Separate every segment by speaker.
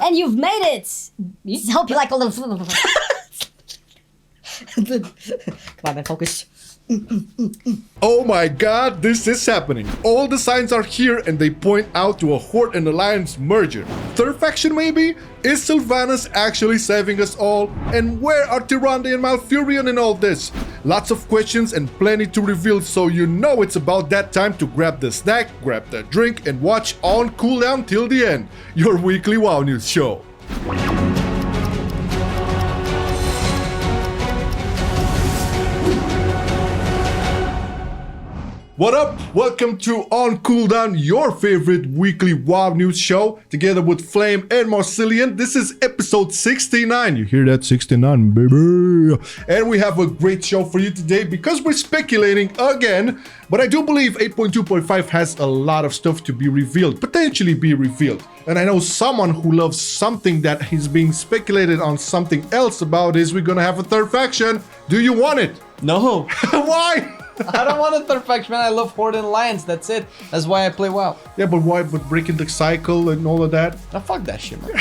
Speaker 1: And you've made it! I hope you like all the... Come on, man, focus.
Speaker 2: Oh my god, this is happening. All the signs are here and they point out to a Horde and Alliance merger. Third faction maybe? Is Sylvanas actually saving us all? And where are Tyrande and Malfurion in all this? Lots of questions and plenty to reveal, so you know it's about that time to grab the snack, grab the drink and watch on cooldown till the end. Your weekly WoW News show. What up? Welcome to On Cooldown, your favorite weekly WoW News show, together with Flame and Marcelian. This is episode 69. You hear that? 69, baby. And we have a great show for you today because we're speculating again. But I do believe 8.2.5 has a lot of stuff to be revealed, potentially be revealed. And I know someone who loves something that is being speculated on something else about is we're gonna have a third faction. Do you want it?
Speaker 3: No.
Speaker 2: Why?
Speaker 3: I don't want a third faction, man. I love Horde and Alliance. That's it. That's why I play WoW.
Speaker 2: Yeah, but why? But breaking the cycle and all of that?
Speaker 3: Now fuck that shit, man.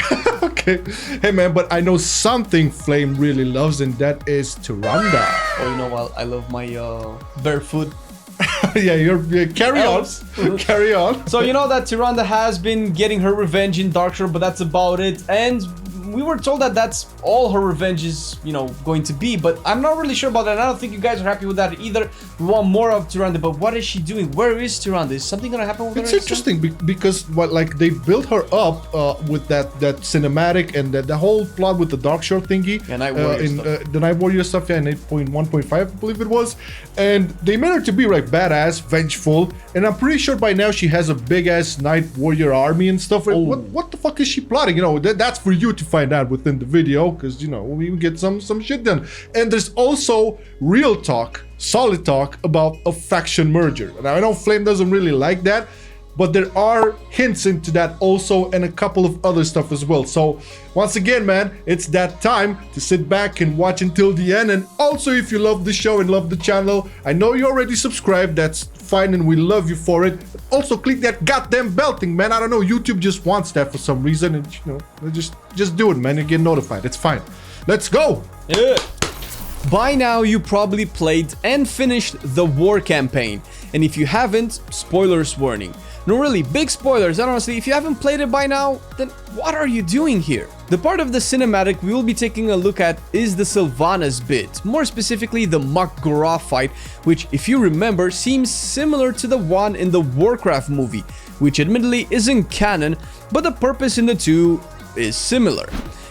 Speaker 2: Okay. Hey, man, but I know something Flame really loves, and that is Tyrande.
Speaker 3: Oh, you know what? I love my barefoot.
Speaker 2: Yeah, carry
Speaker 3: Elves.
Speaker 2: on. Carry on.
Speaker 3: So you know that Tyrande has been getting her revenge in Darkshore, but that's about it. And we were told that that's all her revenge is, you know, going to be, but I'm not really sure about that. I don't think you guys are happy with that either. We want more of Tyrande, but what is she doing? Where is Tyrande? Is something gonna happen with her?
Speaker 2: It's interesting because what, like, they built her up with that cinematic and the whole plot with the Darkshore thingy.
Speaker 3: Yeah, Night Warrior stuff.
Speaker 2: The Night Warrior stuff, yeah, in 8.1.5, I believe it was. And they made her to be like badass, vengeful, and I'm pretty sure by now she has a big ass Night Warrior army and stuff.
Speaker 3: Oh.
Speaker 2: What the fuck is she plotting? You know, that's for you to find out within the video, because, you know, we get some shit done. And there's also real talk, solid talk about a faction merger. And I know Flame doesn't really like that, but there are hints into that also, and a couple of other stuff as well. So once again, man, it's that time to sit back and watch until the end. And also, if you love the show and love the channel, I know you already subscribed, that's fine and we love you for it. But also click that goddamn bell thing, man. I don't know, YouTube just wants that for some reason, and you know, just do it, man, and get notified. It's fine. Let's go.
Speaker 3: Yeah. By now, you probably played and finished the war campaign. And if you haven't, spoilers warning. No, really, big spoilers, and honestly, if you haven't played it by now, then what are you doing here? The part of the cinematic we will be taking a look at is the Sylvanas bit, more specifically the Mak'gora fight, which, if you remember, seems similar to the one in the Warcraft movie, which admittedly isn't canon, but the purpose in the two is similar.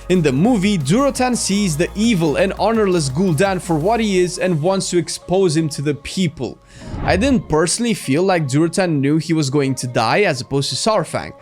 Speaker 3: In the movie, Durotan sees the evil and honorless Gul'dan for what he is and wants to expose him to the people. I didn't personally feel like Durotan knew he was going to die as opposed to Saurfang.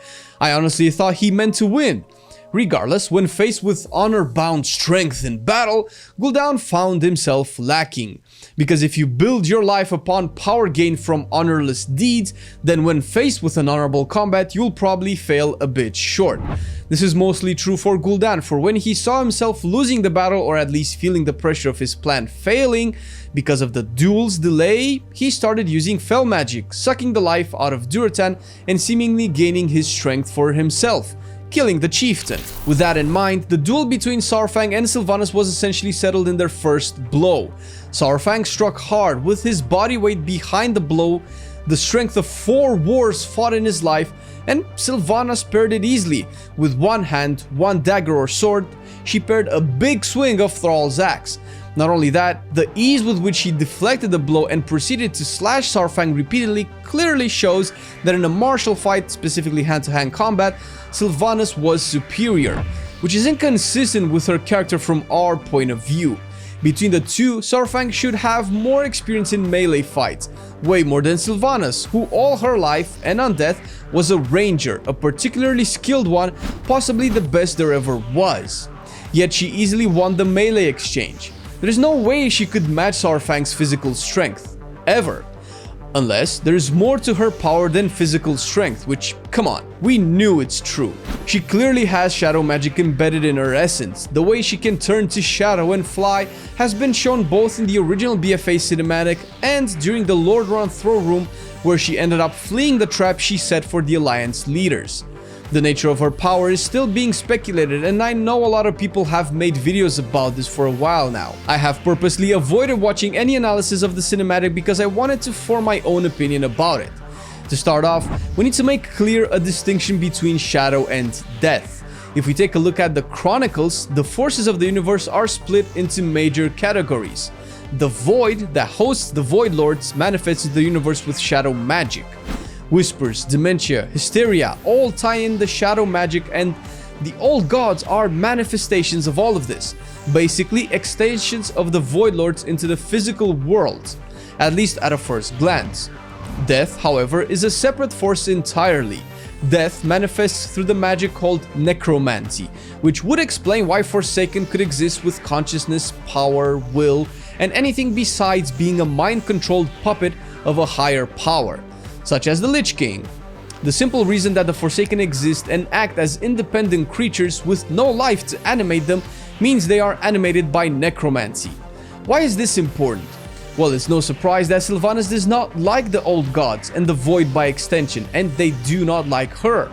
Speaker 3: I honestly thought he meant to win. Regardless, when faced with honor-bound strength in battle, Gul'dan found himself lacking. Because if you build your life upon power gained from honorless deeds, then when faced with an honorable combat, you'll probably fail a bit short. This is mostly true for Gul'dan, for when he saw himself losing the battle, or at least feeling the pressure of his plan failing because of the duel's delay, he started using Fel magic, sucking the life out of Durotan and seemingly gaining his strength for himself, killing the chieftain. With that in mind, the duel between Saurfang and Sylvanas was essentially settled in their first blow. Saurfang struck hard, with his body weight behind the blow, the strength of 4 wars fought in his life, and Sylvanas paired it easily. With one hand, one dagger or sword, she paired a big swing of Thrall's axe. Not only that, the ease with which she deflected the blow and proceeded to slash Saurfang repeatedly clearly shows that in a martial fight, specifically hand-to-hand combat, Sylvanas was superior, which is inconsistent with her character from our point of view. Between the two, Saurfang should have more experience in melee fights, way more than Sylvanas, who all her life and on death was a ranger, a particularly skilled one, possibly the best there ever was. Yet she easily won the melee exchange. There is no way she could match Saurfang's physical strength, ever. Unless there's more to her power than physical strength, which, come on, we knew it's true. She clearly has shadow magic embedded in her essence. The way she can turn to shadow and fly has been shown both in the original BFA cinematic and during the Lord Ron throne room, where she ended up fleeing the trap she set for the Alliance leaders. The nature of her power is still being speculated, and I know a lot of people have made videos about this for a while now. I have purposely avoided watching any analysis of the cinematic because I wanted to form my own opinion about it. To start off, we need to make clear a distinction between shadow and death. If we take a look at the Chronicles, the forces of the universe are split into major categories. The Void, that hosts the Void Lords, manifests the universe with shadow magic. Whispers, dementia, hysteria all tie in the shadow magic, and the old gods are manifestations of all of this. Basically, extensions of the Void Lords into the physical world, at least at a first glance. Death, however, is a separate force entirely. Death manifests through the magic called necromancy, which would explain why Forsaken could exist with consciousness, power, will, and anything besides being a mind-controlled puppet of a higher power, such as the Lich King. The simple reason that the Forsaken exist and act as independent creatures with no life to animate them means they are animated by necromancy. Why is this important? Well, it's no surprise that Sylvanas does not like the old gods and the Void by extension, and they do not like her.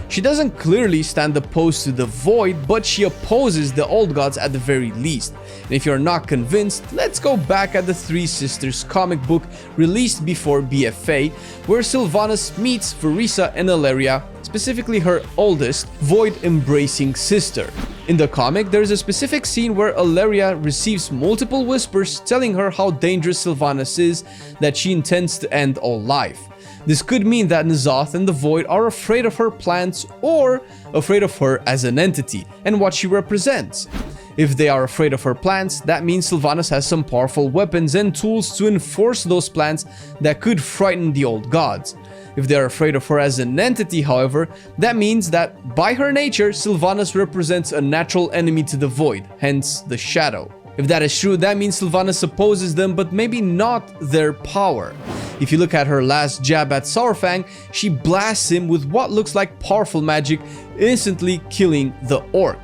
Speaker 3: She doesn't clearly stand opposed to the Void, but she opposes the old gods at the very least. And if you're not convinced, let's go back at the Three Sisters comic book released before BFA, where Sylvanas meets Verisa and Alleria, specifically her oldest, Void-embracing sister. In the comic, there is a specific scene where Alleria receives multiple whispers telling her how dangerous Sylvanas is, that she intends to end all life. This could mean that N'Zoth and the Void are afraid of her plans or afraid of her as an entity and what she represents. If they are afraid of her plans, that means Sylvanas has some powerful weapons and tools to enforce those plans that could frighten the old gods. If they are afraid of her as an entity, however, that means that by her nature, Sylvanas represents a natural enemy to the Void, hence the Shadow. If that is true, that means Sylvanas opposes them, but maybe not their power. If you look at her last jab at Saurfang, she blasts him with what looks like powerful magic, instantly killing the orc.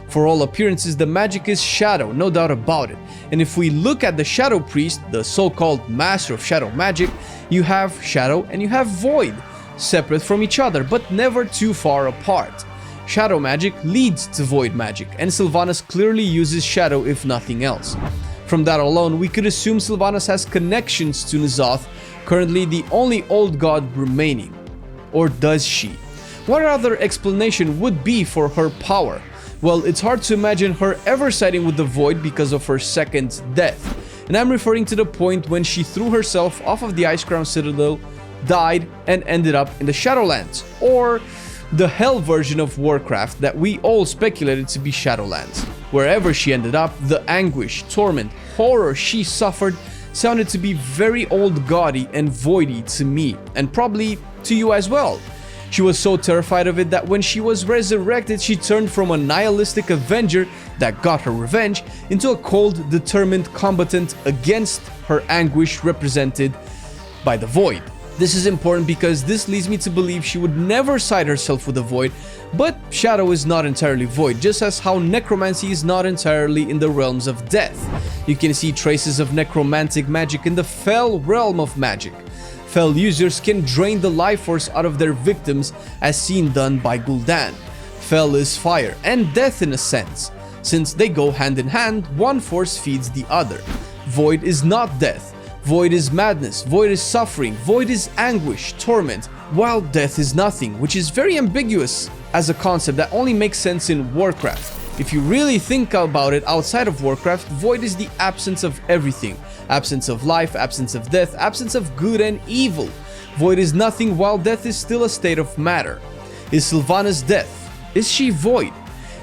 Speaker 3: For all appearances, the magic is Shadow, no doubt about it. And if we look at the Shadow Priest, the so-called Master of Shadow Magic, you have Shadow and you have Void, separate from each other, but never too far apart. Shadow magic leads to Void magic, and Sylvanas clearly uses Shadow if nothing else. From that alone, we could assume Sylvanas has connections to N'Zoth, currently the only old god remaining. Or does she? What other explanation would be for her power? Well, it's hard to imagine her ever siding with the Void because of her second death. And I'm referring to the point when she threw herself off of the Ice Crown Citadel, died, and ended up in the Shadowlands, or the Hell version of Warcraft that we all speculated to be Shadowlands. Wherever she ended up, the anguish, torment, horror she suffered sounded to be very old gaudy and voidy to me, and probably to you as well. She was so terrified of it that when she was resurrected, she turned from a nihilistic avenger that got her revenge into a cold, determined combatant against her anguish represented by the Void. This is important because this leads me to believe she would never side herself with the Void, but Shadow is not entirely Void, just as how necromancy is not entirely in the realms of death. You can see traces of necromantic magic in the Fel realm of magic. Fel users can drain the life force out of their victims, as seen done by Gul'dan. Fel is fire and death in a sense. Since they go hand in hand, one force feeds the other. Void is not death. Void is madness, Void is suffering, Void is anguish, torment, while death is nothing, which is very ambiguous as a concept that only makes sense in Warcraft. If you really think about it outside of Warcraft, Void is the absence of everything. Absence of life, absence of death, absence of good and evil. Void is nothing while death is still a state of matter. Is Sylvanas death? Is she Void?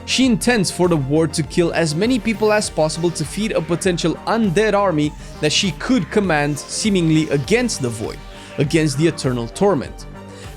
Speaker 3: She intends for the war to kill as many people as possible to feed a potential undead army that she could command seemingly against the Void, against the eternal torment.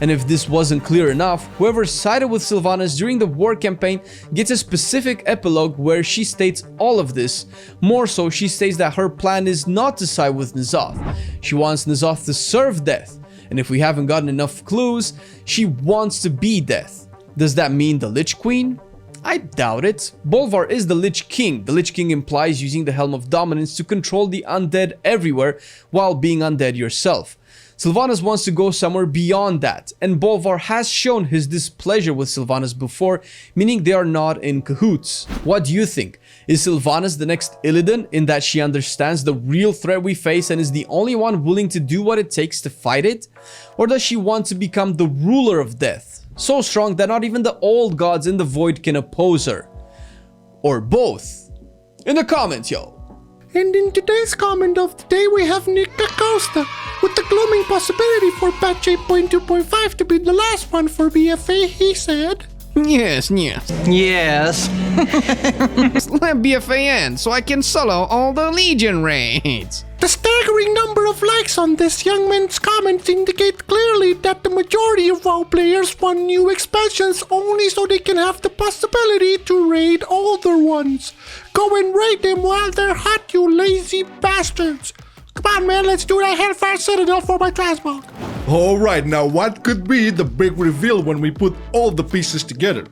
Speaker 3: And if this wasn't clear enough, whoever sided with Sylvanas during the war campaign gets a specific epilogue where she states all of this. More so, she states that her plan is not to side with N'Zoth. She wants N'Zoth to serve death, and if we haven't gotten enough clues, she wants to be death. Does that mean the Lich Queen? I doubt it. Bolvar is the Lich King. The Lich King implies using the Helm of Dominance to control the undead everywhere while being undead yourself. Sylvanas wants to go somewhere beyond that, and Bolvar has shown his displeasure with Sylvanas before, meaning they are not in cahoots. What do you think? Is Sylvanas the next Illidan in that she understands the real threat we face and is the only one willing to do what it takes to fight it? Or does she want to become the ruler of death, so strong that not even the old gods in the void can oppose her? Or both? In the comments, yo!
Speaker 2: And in today's comment of the day, we have Nick Acosta, with the glooming possibility for patch 8.2.5 to be the last one for BFA, he said.
Speaker 3: Yes.
Speaker 4: Yes.
Speaker 3: Let BFA end so I can solo all the Legion raids.
Speaker 2: The staggering number of likes on this young man's comments indicate clearly that the majority of WoW players want new expansions only so they can have the possibility to raid older ones. Go and raid them while they're hot, you lazy bastards. Come on, man, let's do that Hellfire Citadel for my transmog. Alright, now what could be the big reveal when we put all the pieces together?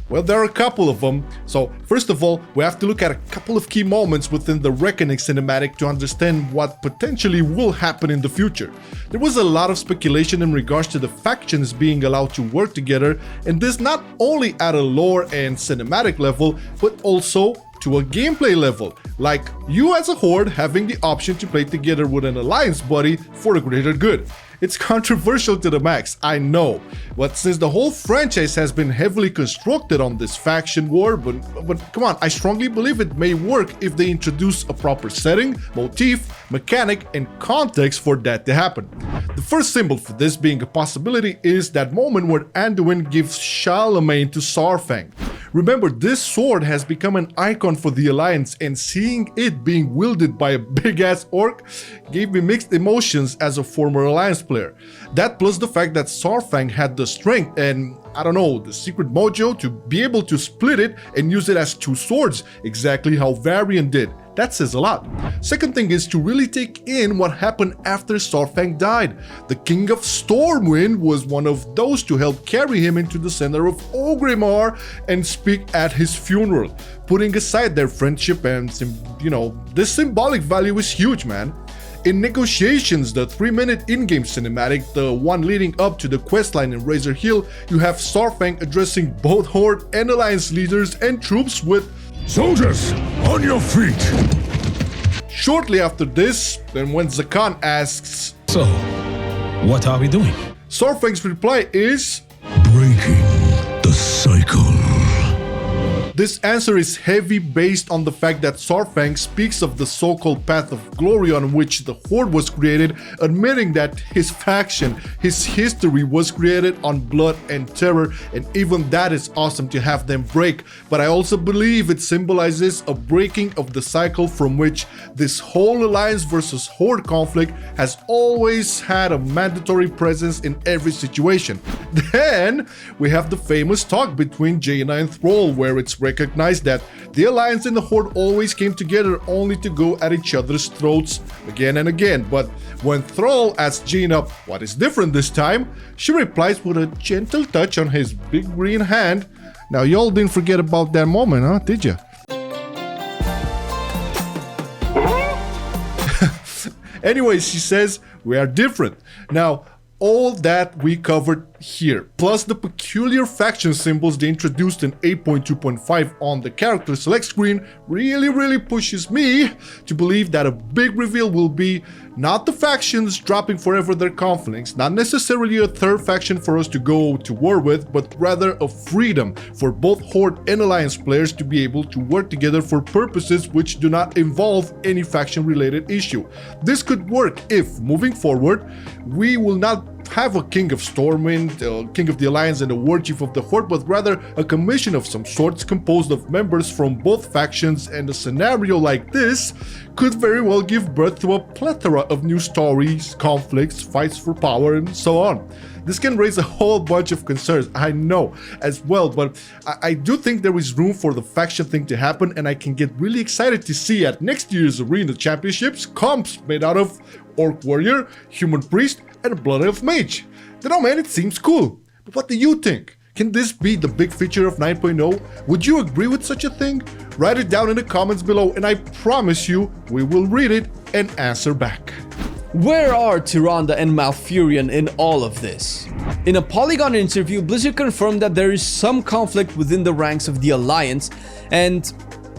Speaker 2: Well, there are a couple of them. So, first of all, we have to look at a couple of key moments within the Reckoning cinematic to understand what potentially will happen in the future. There was a lot of speculation in regards to the factions being allowed to work together, and this not only at a lore and cinematic level, but also to a gameplay level, like you as a horde having the option to play together with an alliance buddy for the greater good. It's controversial to the max, I know, but since the whole franchise has been heavily constructed on this faction war, but come on, I strongly believe it may work if they introduce a proper setting, motif, mechanic, and context for that to happen. The first symbol for this being a possibility is that moment where Anduin gives Charlemagne to Saurfang. Remember, this sword has become an icon for the Alliance, and seeing it being wielded by a big-ass orc gave me mixed emotions as a former Alliance player. That plus the fact that Saurfang had the strength and, I don't know, the secret mojo to be able to split it and use it as two swords, exactly how Varian did. That says a lot. Second thing is to really take in what happened after Saurfang died. The King of Stormwind was one of those to help carry him into the center of Orgrimmar and speak at his funeral. Putting aside their friendship and, this symbolic value is huge, man. In Negotiations, the 3-minute in-game cinematic, the one leading up to the questline in Razor Hill, you have Saurfang addressing both Horde and Alliance leaders and troops with
Speaker 5: "Soldiers, on your feet!"
Speaker 2: Shortly after this, then when Zakan asks,
Speaker 5: "So, what are we doing?"
Speaker 2: Saurfang's reply is,
Speaker 5: "Breaking the cycle."
Speaker 2: This answer is heavy based on the fact that Saurfang speaks of the so-called path of glory on which the Horde was created, admitting that his faction, his history was created on blood and terror, and even that is awesome to have them break. But I also believe it symbolizes a breaking of the cycle from which this whole Alliance versus Horde conflict has always had a mandatory presence in every situation. Then we have the famous talk between Jaina and Thrall, where it's recognized that the Alliance and the Horde always came together only to go at each other's throats again and again. But when Thrall asks Jaina what is different this time, she replies with a gentle touch on his big green hand. Now y'all didn't forget about that moment, huh? Did ya? Anyway, she says we are different. Now, all that we covered here, plus the peculiar faction symbols they introduced in 8.2.5 on the character select screen, really pushes me to believe that a big reveal will be not the factions dropping forever their conflicts, not necessarily a third faction for us to go to war with, but rather a freedom for both Horde and Alliance players to be able to work together for purposes which do not involve any faction related issue. This could work if, moving forward, we will not have a King of Stormwind, King of the Alliance and a War Chief of the Horde, but rather a commission of some sorts composed of members from both factions, and a scenario like this could very well give birth to a plethora of new stories, conflicts, fights for power, and so on. This can raise a whole bunch of concerns, I know, as well, but I do think there is room for the faction thing to happen, and I can get really excited to see at next year's Arena Championships comps made out of Orc Warrior, Human Priest, and Blood Elf Mage. Don't know, man, it seems cool. But what do you think? Can this be the big feature of 9.0? Would you agree with such a thing? Write it down in the comments below, and I promise you we will read it and answer back.
Speaker 3: Where are Tyrande and Malfurion in all of this? In a Polygon interview, Blizzard confirmed that there is some conflict within the ranks of the Alliance, and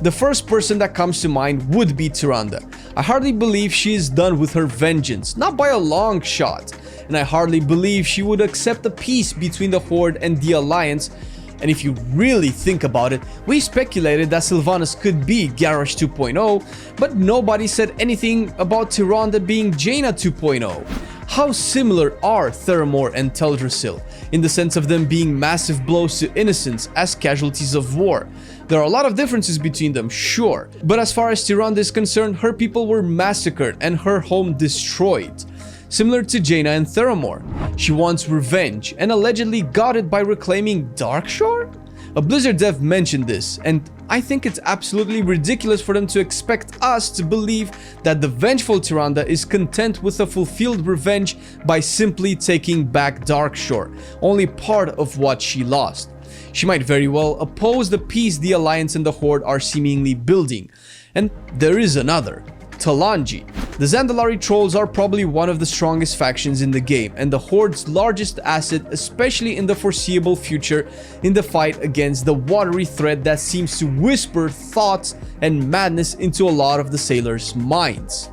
Speaker 3: the first person that comes to mind would be Tyrande. I hardly believe she is done with her vengeance, not by a long shot, and I hardly believe she would accept a peace between the Horde and the Alliance. And if you really think about it, we speculated that Sylvanas could be Garrosh 2.0, but nobody said anything about Tyrande being Jaina 2.0. How similar are Theramore and Teldrassil, in the sense of them being massive blows to innocents as casualties of war? There are a lot of differences between them, sure, but as far as Tyrande is concerned, her people were massacred and her home destroyed. Similar to Jaina and Theramore, she wants revenge and allegedly got it by reclaiming Darkshore? A Blizzard dev mentioned this, and I think it's absolutely ridiculous for them to expect us to believe that the vengeful Tyrande is content with a fulfilled revenge by simply taking back Darkshore, only part of what she lost. She might very well oppose the peace the Alliance and the Horde are seemingly building. And there is another. Talanji. The Zandalari trolls are probably one of the strongest factions in the game and the Horde's largest asset, especially in the foreseeable future in the fight against the watery threat that seems to whisper thoughts and madness into a lot of the sailors' minds.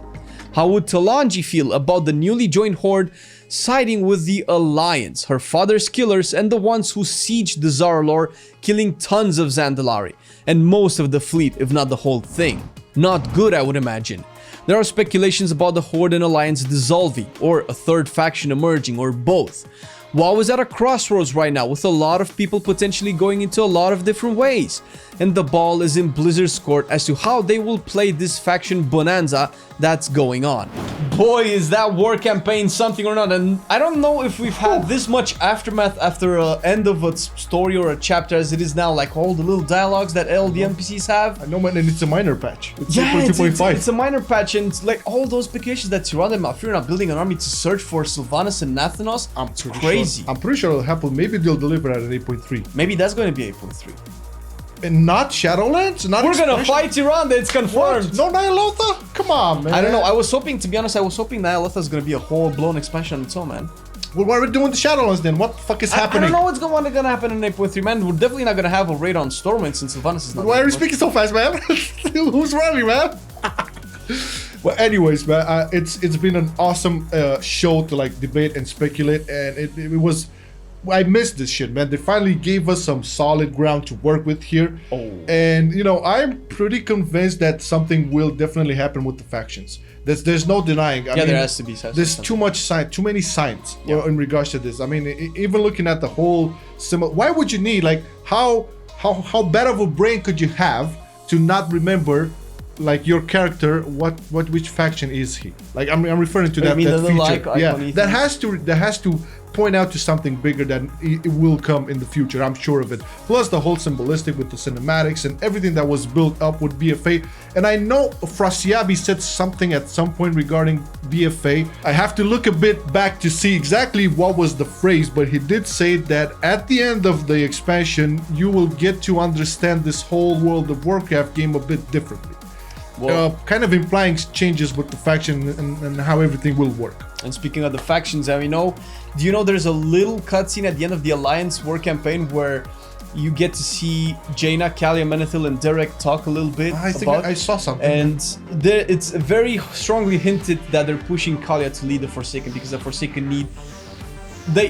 Speaker 3: How would Talanji feel about the newly joined Horde siding with the Alliance, her father's killers and the ones who sieged the Zarlor, killing tons of Zandalari and most of the fleet, if not the whole thing? Not good, I would imagine. There are speculations about the Horde and Alliance dissolving, or a third faction emerging, or both. WoW is at a crossroads right now, with a lot of people potentially going into a lot of different ways. And the ball is in Blizzard's court as to how they will play this faction bonanza that's going on. Boy, is that war campaign something or not, and I don't know if we've had this much aftermath after an end of a story or a chapter as it is now, like all the little dialogues that all the NPCs have.
Speaker 2: I know, man, and it's a minor patch. It's
Speaker 3: Yeah,
Speaker 2: 2.5.
Speaker 3: it's a minor patch, and like all those speculations that Tyrande and Malfurion are building an army to search for Sylvanas and Nathanos, it's crazy.
Speaker 2: I'm pretty sure it'll happen. Maybe they'll deliver at an 8.3.
Speaker 3: Maybe that's going to be 8.3.
Speaker 2: And not Shadowlands? Not
Speaker 3: We're gonna
Speaker 2: Expression?
Speaker 3: fight Tyrande, it's confirmed.
Speaker 2: What? No Nyalotha? Come on, man.
Speaker 3: I don't know, I was hoping, to be honest, I was hoping Nyalotha is gonna be a whole blown expansion on its own, man.
Speaker 2: Well, what are we doing with the Shadowlands then? What the fuck is
Speaker 3: I
Speaker 2: happening?
Speaker 3: don't know what's gonna happen in 8.3, man. We're definitely not gonna have a raid on Stormwind since Sylvanas is not.
Speaker 2: Why are
Speaker 3: there,
Speaker 2: you
Speaker 3: but-
Speaker 2: speaking so fast, man? Who's running, man? Well, anyways, man, it's been an awesome show to like debate and speculate, and it was. I missed this shit, man. They finally gave us some solid ground to work with here. And, you know, I'm pretty convinced that something will definitely happen with the factions. There's no denying. I mean,
Speaker 3: there has to be.
Speaker 2: There's too many signs in regards to this. I mean, even looking at the whole why would you need, like, how bad of a brain could you have to not remember, like, your character, which faction is he? Like, I'm referring to that feature. Yeah, that has to point out to something bigger that it will come in the future. I'm sure of it. Plus the whole symbolistic with the cinematics and everything that was built up with BFA. And I know Frasiabi said something at some point regarding BFA. I have to look a bit back to see exactly what was the phrase, but he did say that at the end of the expansion, you will get to understand this whole World of Warcraft game a bit differently. Kind of implying changes with the faction and how everything will work.
Speaker 3: And speaking of the factions, do you know there's a little cutscene at the end of the Alliance war campaign where you get to see Jaina, Kalia, Menethil, and Derek talk a little bit
Speaker 2: I think I saw something.
Speaker 3: And it's very strongly hinted that they're pushing Kalia to lead the Forsaken because the Forsaken need...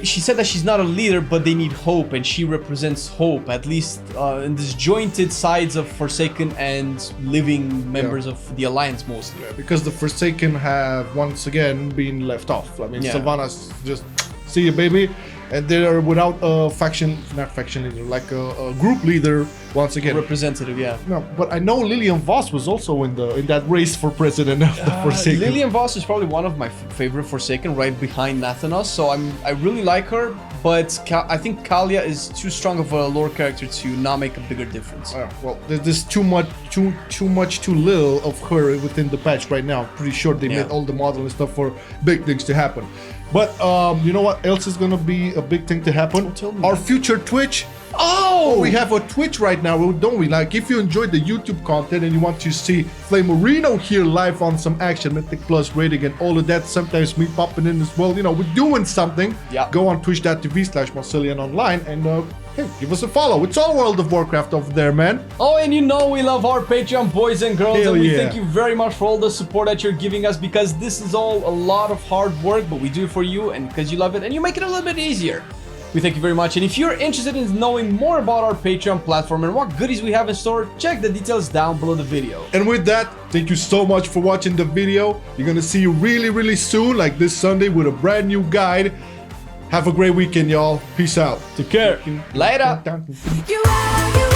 Speaker 3: She said that she's not a leader, but they need hope, and she represents hope, at least in disjointed sides of Forsaken and living members of the Alliance mostly.
Speaker 2: Yeah, because the Forsaken have once again been left off. I mean, Sylvanas just, see you, baby. And they're without a not faction leader, like a group leader once again.
Speaker 3: Representative, yeah.
Speaker 2: No, but I know Lillian Voss was also in that race for president of the Forsaken.
Speaker 3: Lillian Voss is probably one of my favorite Forsaken, right behind Nathanos. So I really like her, but I think Kalia is too strong of a lore character to not make a bigger difference.
Speaker 2: Well, there's too little of her within the patch right now. I'm pretty sure they made all the model and stuff for big things to happen. But you know what else is gonna be a big thing to happen?
Speaker 3: Tell me.
Speaker 2: Our future Twitch.
Speaker 3: Oh, Oh!
Speaker 2: We have a Twitch right now, don't we? Like, if you enjoyed the YouTube content and you want to see Flame Marino here live on some action, Mythic Plus rating and all of that, sometimes me popping in as well, you know, we're doing something.
Speaker 3: Yeah.
Speaker 2: Go on twitch.tv/MarcelianOnline and hey, give us a follow. It's all World of Warcraft over there, man.
Speaker 3: Oh, and you know we love our Patreon boys and girls,
Speaker 2: Hell
Speaker 3: and we
Speaker 2: yeah.
Speaker 3: thank you very much for all the support that you're giving us, because this is all a lot of hard work, but we do it for you and because you love it and you make it a little bit easier. We thank you very much, and if you're interested in knowing more about our Patreon platform and what goodies we have in store, check the details down below the video.
Speaker 2: And with that, thank you so much for watching the video. We're gonna see you really soon, like this Sunday, with a brand new guide. Have a great weekend, y'all. Peace out.
Speaker 3: Take care. Later.
Speaker 4: You are